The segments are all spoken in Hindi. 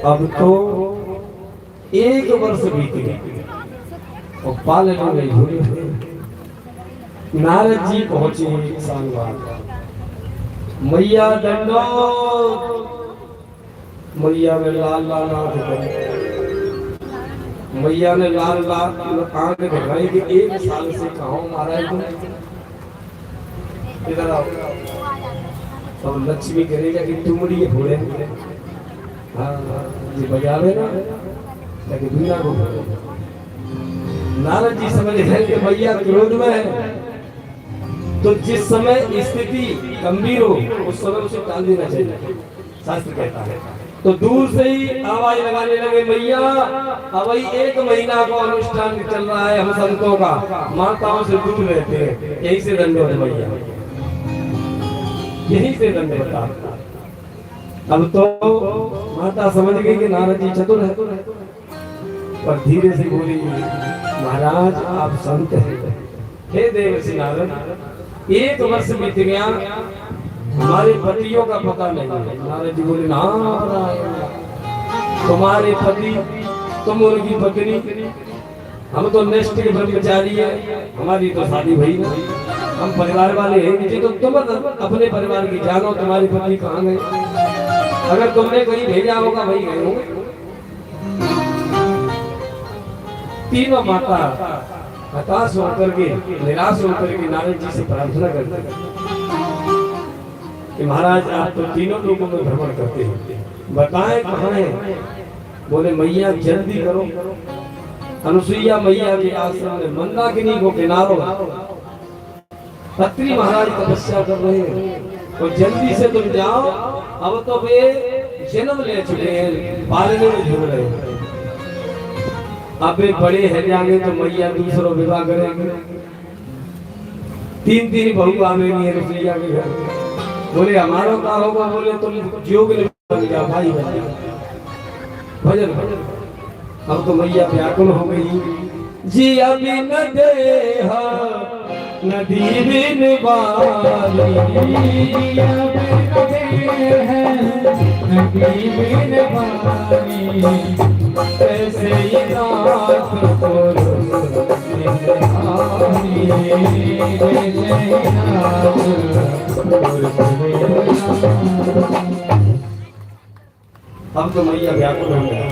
अब तो 1 वर्ष बीत गया और पालने में झूले। नारद जी पहुंचे 1 साल बाद। मैया दंडो, मैया में लाल लाल आंख दिखाई। मैया ने लाल लाल आंख दिखाई कि 1 साल से कहाँ मारा है तुम, इधर आओ। और लक्ष्मी करेगा कि तुमड़ी घोड़े हाँ ये बजावे ना लेकिन दुनिया को। नारद जी समझ गए कि भैया क्रोध में है, तो जिस समय स्थिति गंभीर हो उस समय उसे टाल देना चाहिए, शास्त्र कहता है। तो दूर से ही आवाज लगाने लगे, मैया अब 1 महीना का अनुष्ठान चल रहा है हम संतों का, माताओं से दूर रहते हैं, यही से दंडवत मैया, यही से दंडवत। अब तो माता समझ गई कि नारद जी चतुर है, पर धीरे से बोली, महाराज आप संत हैं। हे देवर्षि नारद, 1 वर्ष बीत गया, हमारे पतियों का पता नहीं है। नारद जी बोले, नारायण, तुम्हारे पति, तुम उनकी पत्नी, हम तो निष्ठ के ब्रह्मचारी है, हमारी तो शादी भई ना, हम परिवार वाले हैं जी। तो तुम अपने परिवार की जानो, तुम्हारी पत्नी कहाँ गई? अगर तुमने कहीं भेजा होगा वही गए होंगे। तीनों माता हताश होकर के, निराश होकर के नारद जी से प्रार्थना करते कि महाराज आप तो तीनों लोगों में भ्रमण करते हैं, बताएं कहाँ हैं? बोले मैया जल्दी करो, अनुसुईया मैया के आश्रम में मंदाकिनी को किनारो अत्रि महाराज तपस्या कर रहे हैं, तो जल्दी से तुम जाओ, अब तो वे जन्म ले चुके हैं, पालने में झूल रहे हैं। अब वे बड़े है जाएंगे तो मैया दूसरों विवाह करेंगे, 3 बहू आवेंगी अनुसुईया के घर। बोले हमारा क्या होगा? बोले तुम जोग बन जाओ, भाई बन जाओ, भजन भजन। अब तो मैया व्याकुल हो गई, जी अभी न देहा नदी बिन बारी, नदी बिन बारी, ऐसे ही रात को अब तो मैया व्याकुल हो गया।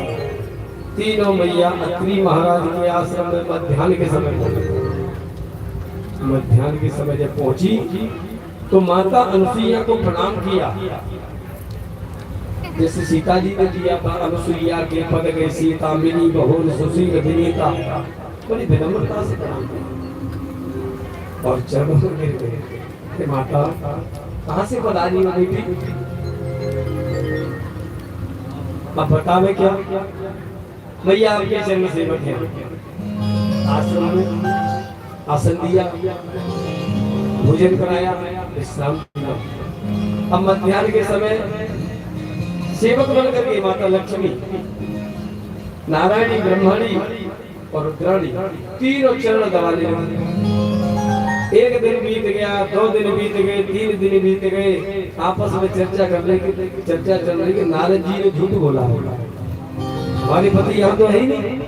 तीनों मैया अत्रि महाराज के आश्रम में मध्याह्न के समय पहुंची। मध्याह्न के समय जब पहुंची तो माता अनुसुईया को प्रणाम किया, जैसे सीता जी ने किया था। अनुसुईया के पद गए सीता मिली बहुल सुशील विनीता, बड़ी विनम्रता से प्रणाम किया और चरणों में गिर गए। माता कहाँ से पधारी हो बेटी? अब बतावे क्या? भैया आपके चरण सेवक हैं, आश्रम में आसन दिया, भोजन कराया, विश्राम किया। अब मध्याह्न के समय सेवक बनकर के माता लक्ष्मी, नारायणी, ब्रह्मणी और रुद्राणी तीनों चरण दबाने लगी। 1 दिन बीत गया, 2 दिन बीत गए, 3 दिन बीत गए, आपस में चर्चा चल रही कि नारद जी ने झूठ बोला होगा, हमारे पति यहाँ तो है ही नहीं।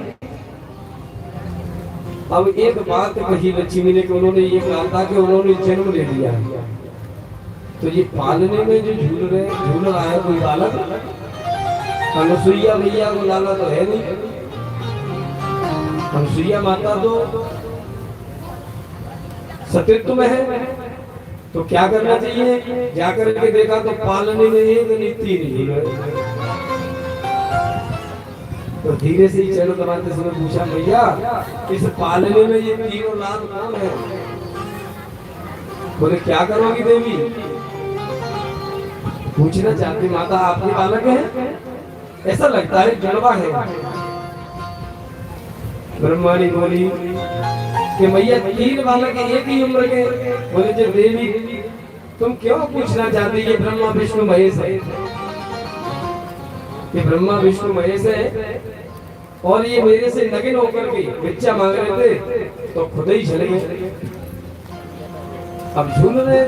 अब एक बात कही लक्ष्मी ने कि उन्होंने ये कहा था कि उन्होंने जन्म ले लिया, तो ये पालने में जो झूल रहा है कोई बालक? अनुसुईया मैया को लाना तो है नहीं, अनुसुईया माता तो सतीत्व में है, तो क्या करना चाहिए? जाकर के देखा तो पालने में 1 नहीं 3 झूल रहे। तो धीरे से ही चलो दबाते समय पूछा, भैया इस पालने में ये तीनों लाल कौन है? बोले क्या करोगी देवी? पूछना चाहती माता आपके बालक है? ऐसा लगता है जुड़वा है। ब्रह्माणी बोली कि मैया 3 बालक एक ही उम्र के। बोले जो देवी तुम क्यों पूछना चाहती? ये ब्रह्मा विष्णु महेश है, ये ब्रह्मा विष्णु महेश है, और ये मेरे से नगिन होकर के भिक्षा मांग रहे थे तो खुद ही चले गए। अब झूल रहे